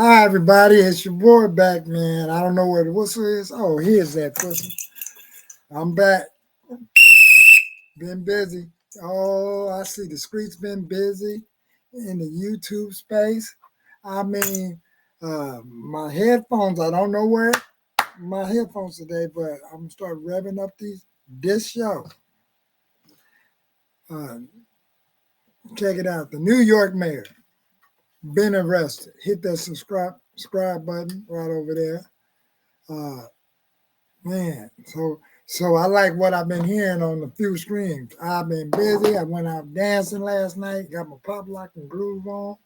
Hi, everybody. It's your boy back, man. I don't know where the whistle is. Oh, here's that whistle. I'm back. Been busy. Oh, I see the streets been busy in the YouTube space. I mean, my headphones, I don't know where my headphones today, but I'm going to start revving up this show. Uh, Check it out. The New York mayor been arrested. Hit that subscribe button right over there. Man, so I like what I've been hearing on the few streams. I've been busy. I went out dancing last night, got my pop lock and groove on.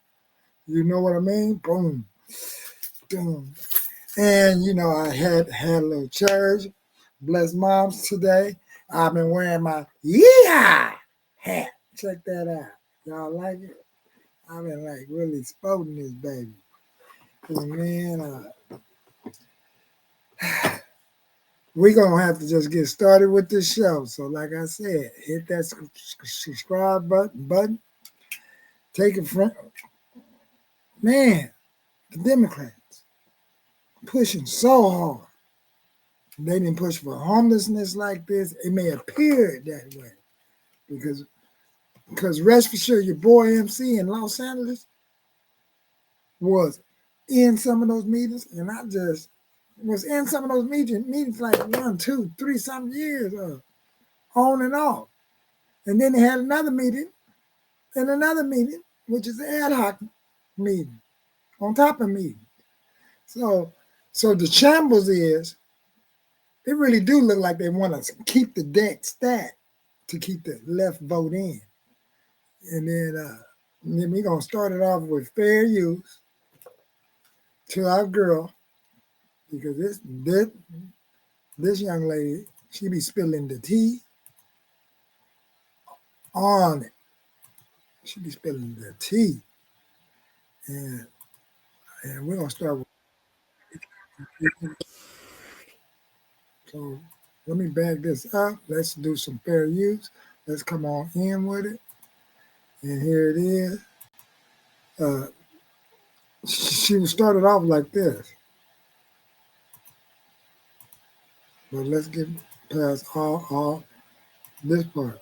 You know what I mean? Boom, boom. And I had a little church. Bless moms today. I've been wearing my yeah hat. Check that out. Y'all like it? I've been like really sporting this baby. Man, we're going to have to just get started with this show. So like I said, hit that subscribe button. Take it from, man, the Democrats pushing so hard. They didn't push for homelessness like this. It may appear that way because rest assured your boy MC in Los Angeles was in some of those meetings, and I just was in some of those meetings like 1, 2, 3 some years on and off. And then they had another meeting and another meeting, which is an ad hoc meeting on top of meeting. So the shambles is, it really do look like they want to keep the deck stacked to keep the left vote in. And then we're going to start it off with fair use to our girl, because this young lady, she be spilling the tea on it. She be spilling the tea. And we're going to start with, so let me back this up. Let's do some fair use. Let's come on in with it. And here it is. She started off like this. But let's get past all this part.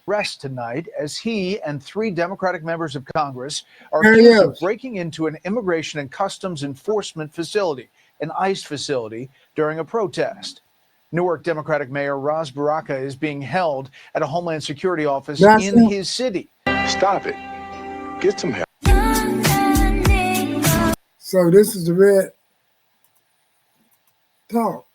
Arrest tonight as he and 3 Democratic members of Congress are accused of breaking into an Immigration and Customs Enforcement facility, an ICE facility, during a protest. Newark Democratic Mayor Ras Baraka is being held at a Homeland Security office in his city. Stop it. Get some help. So this is the red talk.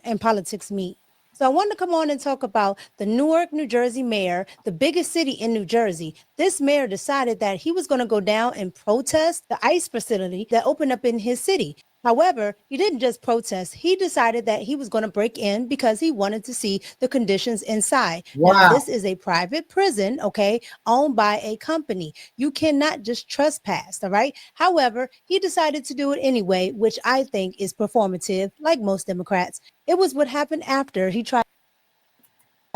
And politics meet. So I wanted to come on and talk about the Newark, New Jersey mayor, the biggest city in New Jersey. This mayor decided that he was going to go down and protest the ICE facility that opened up in his city. However, he didn't just protest. He decided that he was going to break in because he wanted to see the conditions inside. Wow. Now, this is a private prison, okay, owned by a company. You cannot just trespass, all right? However, he decided to do it anyway, which I think is performative, like most Democrats. It was what happened after he tried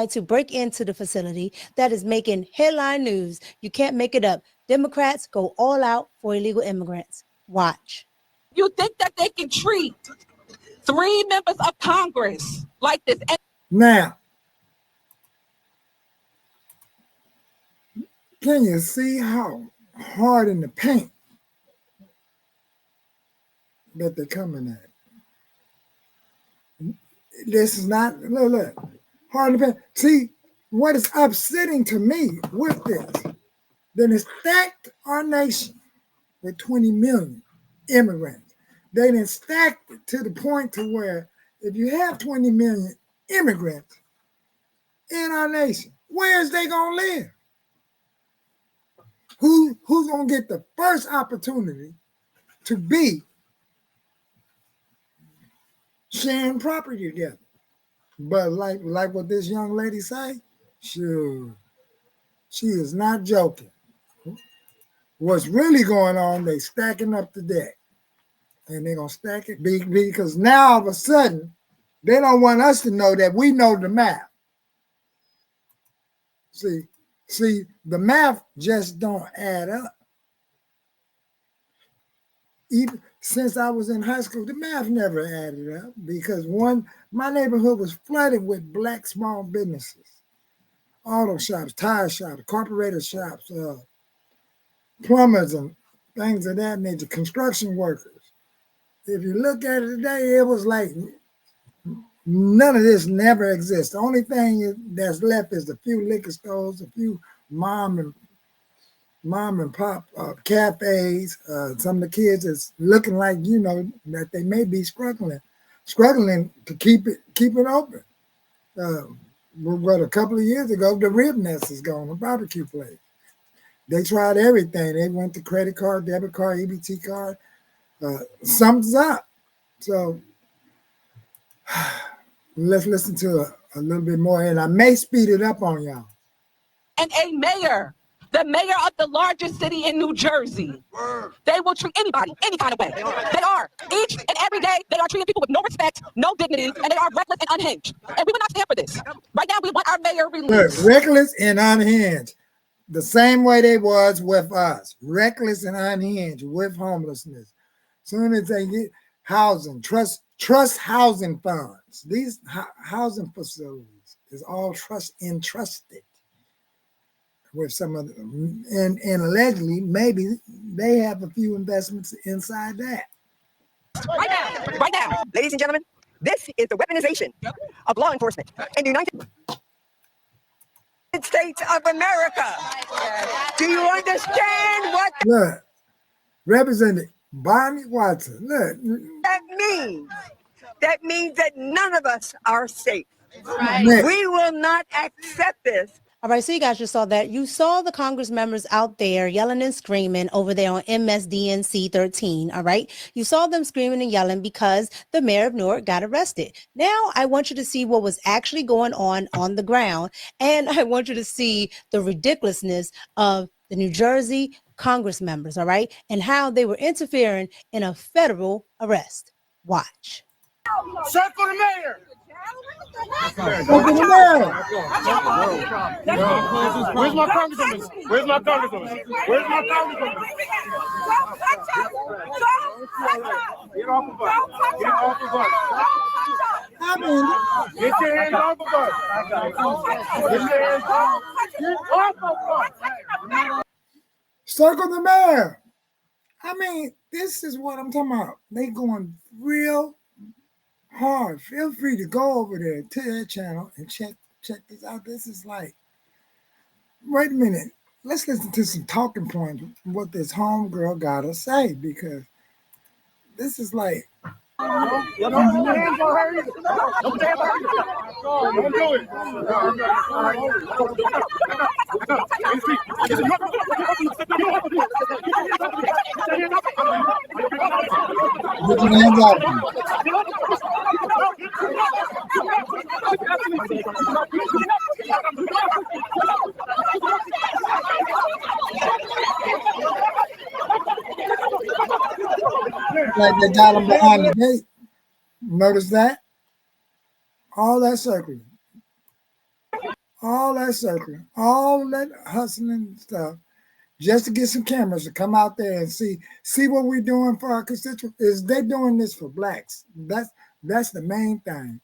to break into the facility that is making headline news. You can't make it up. Democrats go all out for illegal immigrants. Watch. You think that they can treat 3 members of Congress like this? Now, can you see how hard in the paint that they're coming at? This is not, look, hard in the paint. See, what is upsetting to me with this, then it stacked our nation with 20 million immigrants. They done stacked it to the point to where if you have 20 million immigrants in our nation, where is they gonna live? Who's gonna get the first opportunity to be sharing property together? But like what this young lady say, sure, she is not joking. What's really going on, they stacking up the deck. And they're going to stack it because now all of a sudden, they don't want us to know that we know the math. See, the math just don't add up. even since I was in high school, the math never added up because my neighborhood was flooded with black small businesses, auto shops, tire shops, carburetor shops, plumbers, and things of that nature, construction workers. If you look at it today, it was like none of this never exists. The only thing that's left is a few liquor stores, a few mom and pop cafes. Some of the kids is looking like that they may be struggling to keep it open. But a couple of years ago, the Rib Nest is gone, the barbecue place. They tried everything. They went to credit card, debit card, EBT card. Something's up. So let's listen to a little bit more, and I may speed it up on y'all. And a mayor, the mayor of the largest city in New Jersey, they will treat anybody any kind of way. They are. Each and every day, they are treating people with no respect, no dignity, and they are reckless and unhinged. And we will not stand for this. Right now, we want our mayor released. Look, reckless and unhinged. The same way they was with us. Reckless and unhinged with homelessness. Soon as they get housing, trust housing funds. These housing facilities is all entrusted with some of them. And allegedly, maybe they have a few investments inside that. Right now. Ladies and gentlemen, this is the weaponization of law enforcement in the United States of America. Do you understand what Look, Representative Bonnie Watson, look. that means? That means that none of us are safe. Right. We will not accept this. All right, so you guys just saw that. You saw the Congress members out there yelling and screaming over there on MSDNC 13, all right? You saw them screaming and yelling because the mayor of Newark got arrested. Now, I want you to see what was actually going on the ground, and I want you to see the ridiculousness of the New Jersey Congress members, all right, and how they were interfering in a federal arrest. Watch. Circle the mayor. Circle the mayor. Where's my congresswoman? Where's my congresswoman? Where's my congresswoman? Get off the bus. Get off the bus. Get your hands off the bus. Get your hands off. Get off the bus. Circle the mayor. I mean, this is what I'm talking about. They going real hard. Feel free to go over there to their channel and check this out. This is like, wait a minute. Let's listen to some talking points, what this homegirl gotta say, because this is like. Don't do it. Put your hands off me. Like they got them behind the gate. Notice that? All that circling. All that hustling stuff, just to get some cameras to come out there and see what we're doing for our constituents. Is they doing this for blacks? That's the main thing.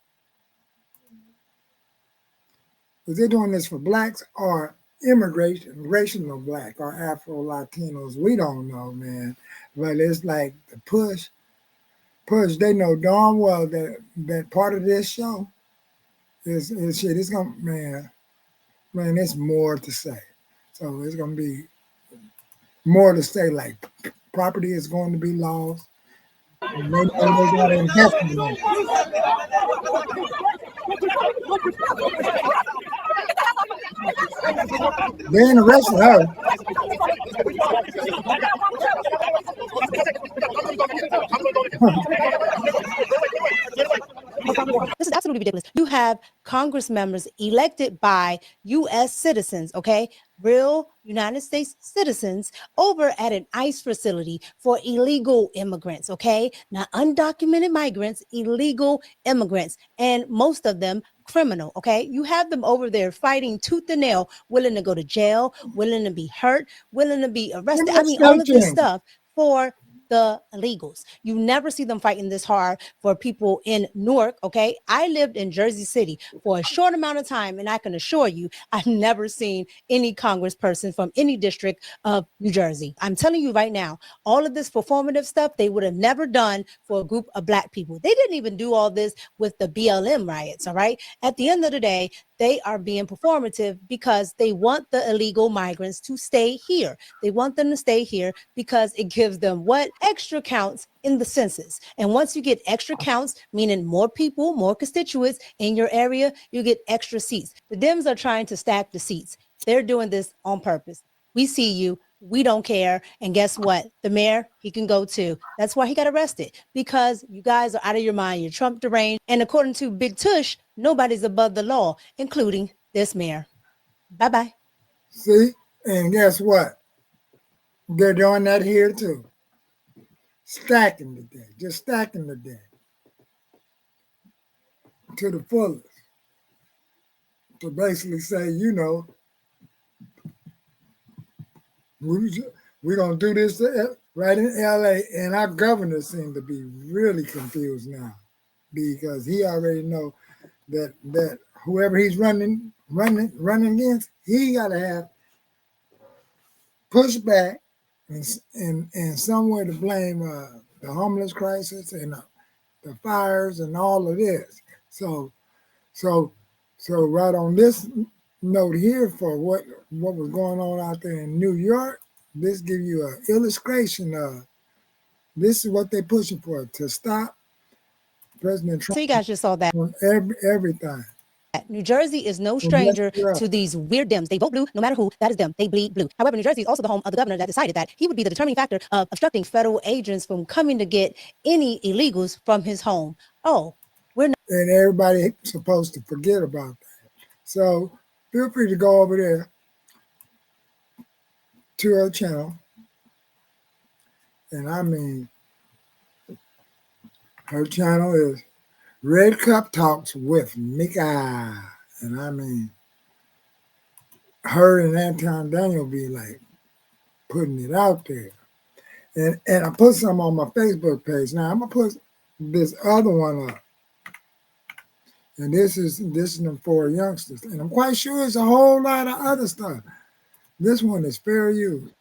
Is they doing this for blacks or racial black or Afro Latinos? We don't know, man. But it's like the push. They know darn well that part of this show is shit. It's gonna man, there's more to say. So it's gonna be more to say. Like property is going to be lost. And they got to invest in it. They ain't arrested her. This is absolutely ridiculous. You have Congress members elected by U.S. citizens, okay? Real United States citizens over at an ICE facility for illegal immigrants, okay? Not undocumented migrants, illegal immigrants, and most of them criminal, okay? You have them over there fighting tooth and nail, willing to go to jail, willing to be hurt, willing to be arrested. I mean, all of this stuff for the illegals. You never see them fighting this hard for people in Newark, okay? I lived in Jersey City for a short amount of time, and I can assure you, I've never seen any congressperson from any district of New Jersey. I'm telling you right now, all of this performative stuff, they would have never done for a group of Black people. They didn't even do all this with the BLM riots, all right? At the end of the day, they are being performative because they want the illegal migrants to stay here. They want them to stay here because it gives them what? Extra counts in the census. And once you get extra counts, meaning more people, more constituents in your area, you get extra seats. The Dems are trying to stack the seats. They're doing this on purpose. We see you. We don't care. And guess what? The mayor, he can go too. That's why he got arrested, because you guys are out of your mind. You're Trump deranged. And according to Big Tush, nobody's above the law, including this mayor. Bye-bye. See? And guess what? They're doing that here too. Stacking the deck. Just stacking the deck to the fullest. To basically say, you know, we're going to do this right in LA. And our governor seems to be really confused now, because he already know that whoever he's running against, he got to have pushback and somewhere to blame the homeless crisis and the fires and all of this. So right on this note here, for what was going on out there in New York, this give you an illustration of this is what they're pushing for, to stop President Trump. So you guys just saw that. On everything. New Jersey is no stranger to these weird Dems. They vote blue no matter who. That is them. They bleed blue. However, New Jersey is also the home of the governor that decided that he would be the determining factor of obstructing federal agents from coming to get any illegals from his home. Oh, we're not. And everybody supposed to forget about that. So feel free to go over there to her channel. And I mean, her channel is Red Cup Talks with Mika. And I mean, her and Anton Daniel be like putting it out there. And I put some on my Facebook page. Now I'm gonna put this other one up. And this is them for youngsters. And I'm quite sure it's a whole lot of other stuff. This one is fair use.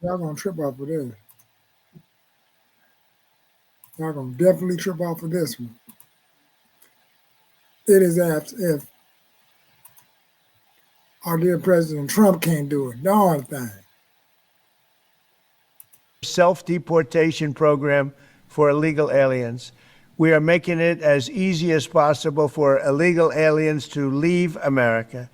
Y'all gonna trip off of this. Y'all gonna definitely trip off of this one. It is as if our dear President Trump can't do a darn thing. Self-deportation program for illegal aliens. We are making it as easy as possible for illegal aliens to leave America.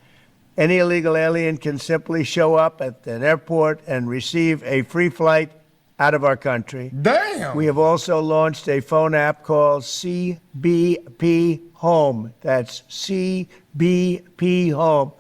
Any illegal alien can simply show up at an airport and receive a free flight out of our country. Damn. We have also launched a phone app called CBP Home. That's CBP Home,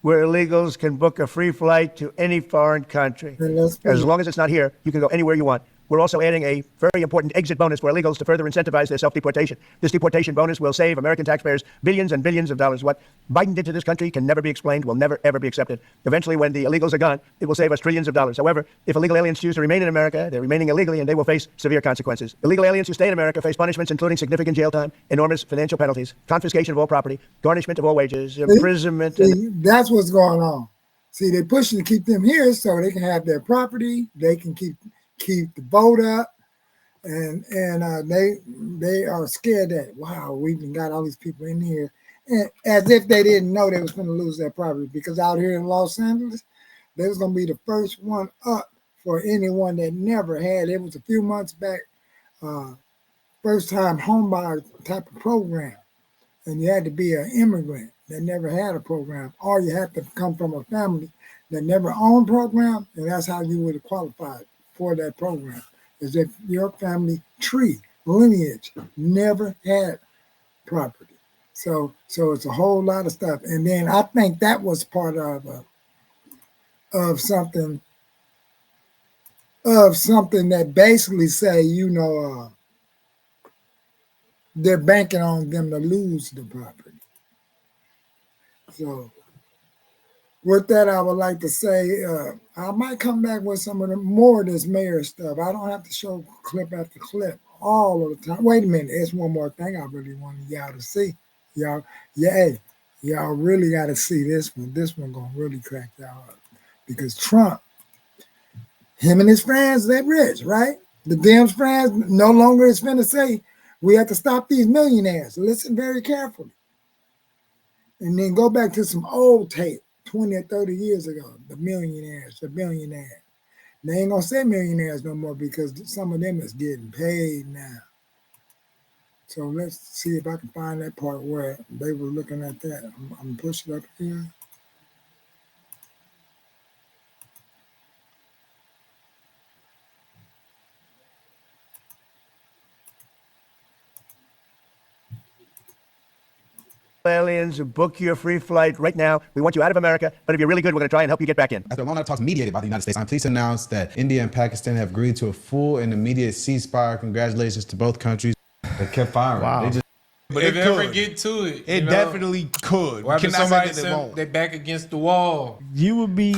where illegals can book a free flight to any foreign country. As long as it's not here, you can go anywhere you want. We're also adding a very important exit bonus for illegals to further incentivize their self-deportation. This deportation bonus will save American taxpayers billions and billions of dollars. What Biden did to this country can never be explained, will never, ever be accepted. Eventually, when the illegals are gone, it will save us trillions of dollars. However, if illegal aliens choose to remain in America, they're remaining illegally, and they will face severe consequences. Illegal aliens who stay in America face punishments including significant jail time, enormous financial penalties, confiscation of all property, garnishment of all wages, imprisonment. That's what's going on. See, they're pushing to keep them here so they can have their property, they can keep the vote up, and they are scared that, wow, we've got all these people in here, and as if they didn't know they was going to lose their property, because out here in Los Angeles, they was going to be the first one up for anyone that never had. It was a few months back, first time home buyer type of program, and you had to be an immigrant that never had a program, or you had to come from a family that never owned a program, and that's how you would have qualified for that program, is if your family tree lineage never had property. So it's a whole lot of stuff. And then I think that was part of something that basically say, you know, they're banking on them to lose the property. So with that, I would like to say I might come back with some of the more of this mayor stuff. I don't have to show clip after clip all of the time. Wait a minute, there's one more thing I really wanted y'all to see. Y'all, yeah, hey, y'all really got to see this one. This one gonna really crack y'all up because Trump, him and his friends, they're rich, right? The Dems friends no longer is finna say we have to stop these millionaires. Listen very carefully, and then go back to some old tape. 20 or 30 years ago, the millionaires, the billionaires. They ain't gonna say millionaires no more because some of them is getting paid now. So let's see if I can find that part where they were looking at that. I'm pushing up here. Aliens, book your free flight right now. We want you out of America, but if you're really good, we're going to try and help you get back in. After a long night of talks mediated by the United States, I'm pleased to announce that India and Pakistan have agreed to a full and immediate ceasefire. Congratulations to both countries. They kept firing. Wow. But if it ever get to it, it definitely could. What happens if somebody said they back against the wall? You would be,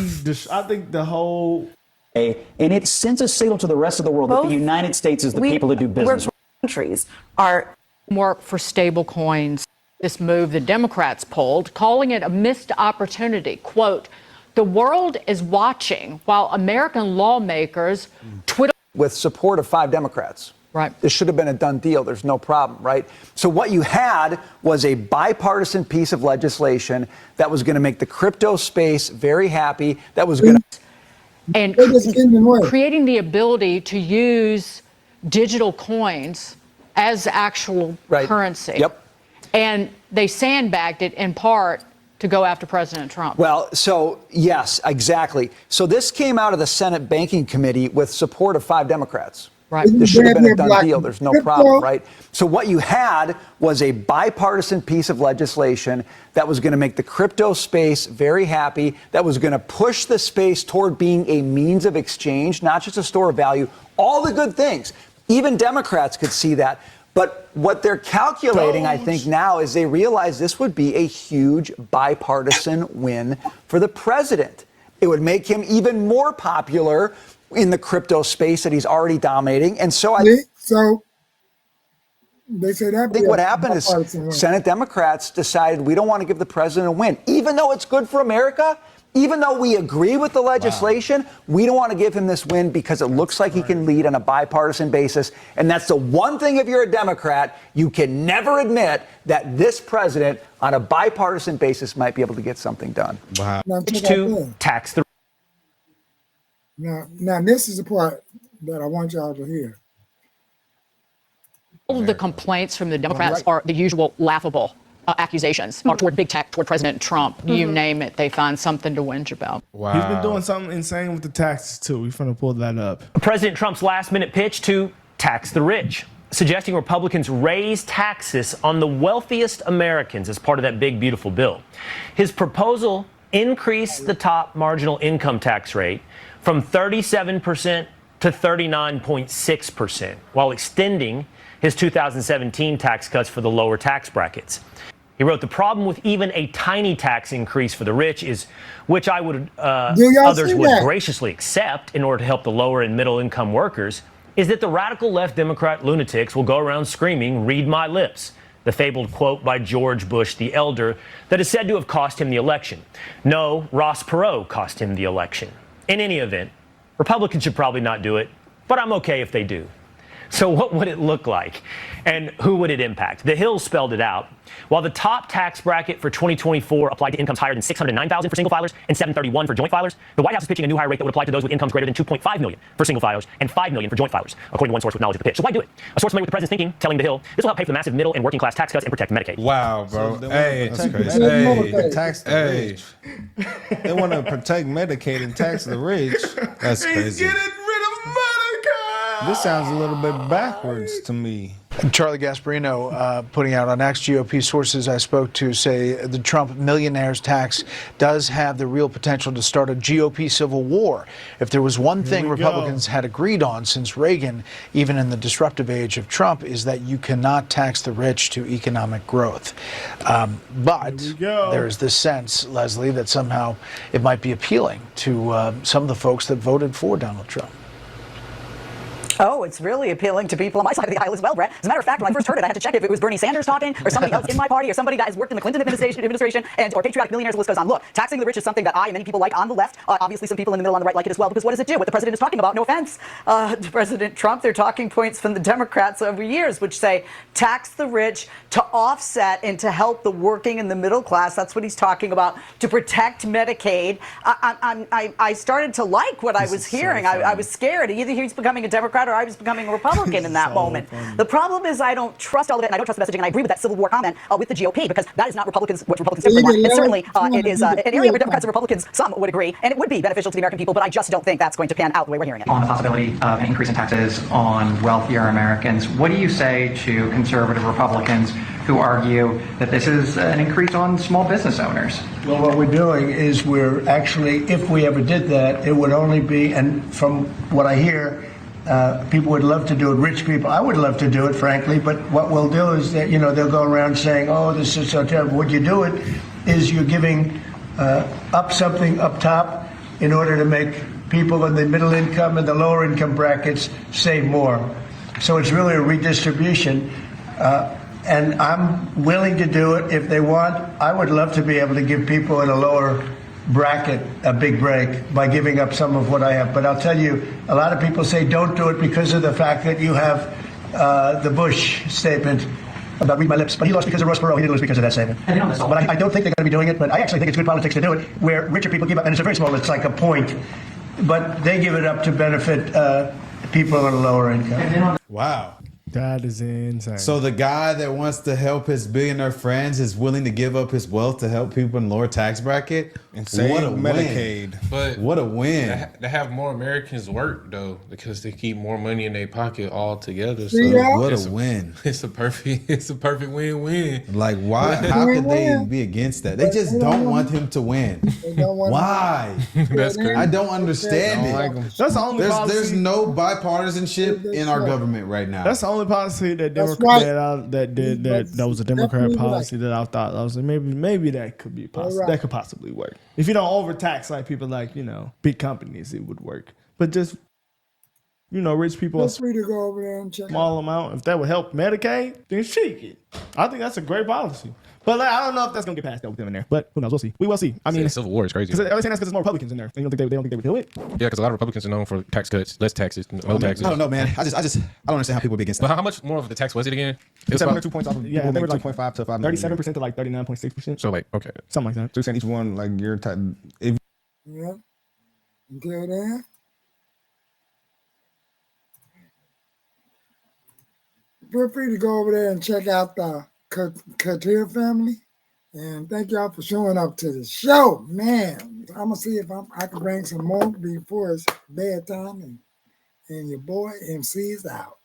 I think the whole... And it sends a signal to the rest of the world that the United States is the people to do business with. Countries are more for stable coins. This move the Democrats pulled, calling it a missed opportunity. Quote, the world is watching while American lawmakers twiddle. With support of 5 Democrats. Right. This should have been a done deal. There's no problem, right? So what you had was a bipartisan piece of legislation that was going to make the crypto space very happy. That was going to... And creating the ability to use digital coins as actual currency. Yep. And they sandbagged it in part to go after President Trump. Well, so yes, exactly. So this came out of the Senate Banking Committee with support of 5 Democrats. Right. This should have been a done deal. There's no problem, right? So what you had was a bipartisan piece of legislation that was going to make the crypto space very happy, that was going to push the space toward being a means of exchange, not just a store of value, all the good things. Even Democrats could see that. But what they're calculating, I think, now is they realize this would be a huge bipartisan win for the president. It would make him even more popular in the crypto space that he's already dominating. And so they say that I think what happened is Senate Democrats decided we don't want to give the president a win. Even though it's good for America, even though we agree with the legislation, we don't want to give him this win because it looks like he can lead on a bipartisan basis. And that's the one thing, if you're a Democrat, you can never admit that this president on a bipartisan basis might be able to get something done. Wow. To tax the... Now, this is the part that I want y'all to hear. All of the complaints from the Democrats are the usual laughable accusations toward big tech, toward President Trump. You name it, they find something to whinge about. Wow. He's been doing something insane with the taxes, too. We're going to pull that up. President Trump's last-minute pitch to tax the rich, suggesting Republicans raise taxes on the wealthiest Americans as part of that big, beautiful bill. His proposal increased the top marginal income tax rate from 37% to 39.6%, while extending his 2017 tax cuts for the lower tax brackets. He wrote, the problem with even a tiny tax increase for the rich is, which I would, others would graciously accept in order to help the lower and middle income workers, is that the radical left Democrat lunatics will go around screaming, read my lips. The fabled quote by George Bush the elder that is said to have cost him the election. No, Ross Perot cost him the election. In any event, Republicans should probably not do it, but I'm okay if they do. So what would it look like? And who would it impact? The Hill spelled it out. While the top tax bracket for 2024 applied to incomes higher than $609,000 for single filers and $731 for joint filers, the White House is pitching a new higher rate that would apply to those with incomes greater than $2.5 million for single filers and $5 million for joint filers, according to one source with knowledge of the pitch. So why do it? A source familiar with the president's thinking, telling the Hill, this will help pay for the massive middle and working class tax cuts and protect Medicaid. Wow, bro. Hey, that's crazy. Hey, tax the rich. They want to protect Medicaid and tax the rich. That's crazy. This sounds a little bit backwards to me. Charlie Gasparino putting out on X, GOP sources I spoke to say the Trump millionaires tax does have the real potential to start a GOP civil war. If there was one thing Republicans had agreed on since Reagan, even in the disruptive age of Trump, is that you cannot tax the rich to economic growth. But there's this sense, Leslie, that somehow it might be appealing to some of the folks that voted for Donald Trump. Oh, it's really appealing to people on my side of the aisle as well, Brett. As a matter of fact, when I first heard it, I had to check if it was Bernie Sanders talking or somebody else in my party or somebody that has worked in the Clinton administration and or patriotic millionaires. The list goes on. Look, taxing the rich is something that I and many people like on the left. Obviously, some people in the middle on the right like it as well, because what does it do? What the president is talking about, no offense to President Trump, they're talking points from the Democrats over years, which say tax the rich to offset and to help the working and the middle class. That's what he's talking about, to protect Medicaid. I started to like what I was hearing. I was scared. Either he's becoming a Democrat or I was becoming a Republican in that moment. The problem is I don't trust all of it, and I don't trust the messaging, and I agree with that Civil War comment with the GOP, because that is not Republicans, what Republicans typically want. And certainly it is an area where Democrats and Republicans, some would agree, and it would be beneficial to the American people, but I just don't think that's going to pan out the way we're hearing it. On the possibility of an increase in taxes on wealthier Americans, what do you say to conservative Republicans who argue that this is an increase on small business owners? Well, what we're doing is we're actually, if we ever did that, it would only be, and from what I hear, people would love to do it, rich people. I would love to do it, frankly, but what we'll do is that, they'll go around saying, oh, this is so terrible. What you do it is you're giving up something up top in order to make people in the middle income and the lower income brackets save more. So it's really a redistribution. And I'm willing to do it if they want. I would love to be able to give people in a lower bracket a big break by giving up some of what I have. But I'll tell you, a lot of people say don't do it because of the fact that you have the Bush statement about read my lips. But he lost because of Ross Perot. He didn't lose because of that statement. But I don't think they're going to be doing it. But I actually think it's good politics to do it, where richer people give up. And it's a very small, it's like a point. But they give it up to benefit people on a lower income. Wow. That is insane. So the guy that wants to help his billionaire friends is willing to give up his wealth to help people in lower tax bracket? And save what a Medicaid. Win. But what a win. They have more Americans work, though, because they keep more money in their pocket altogether. So what a win. It's a perfect win-win. Like, why? How could they be against that? They just don't want him to win. Why? That's crazy. I don't understand it. That's the only policy. There's no bipartisanship in our government right now. That's the only policy that that was a Democrat policy that I thought I was like, maybe that could be possible. That could possibly work. If you don't overtax like people like big companies, it would work. But just rich people, Feel free to go over there and check small amount. If that would help Medicaid, then shake it. I think that's a great policy. But I don't know if that's gonna get passed with them in there. But who knows? We'll see. We will see. I mean, Civil War is crazy. Because they're saying that's because there's more Republicans in there. They don't think they would do it. Yeah, because a lot of Republicans are known for tax cuts, less taxes, no taxes. I don't know, man. I don't understand how people would be against that. But how much more of the tax was it again? It was 7 or 2 points off of Yeah, they were like 2.5 to 5 37% to like 39.6%. So okay, something like that. So you're saying each one like your type. Yeah. Until then. Feel free to go over there and check out the Katir family. And thank y'all for showing up to the show. Man, I'm going to see if I can bring some more before it's bedtime. And your boy MC's out.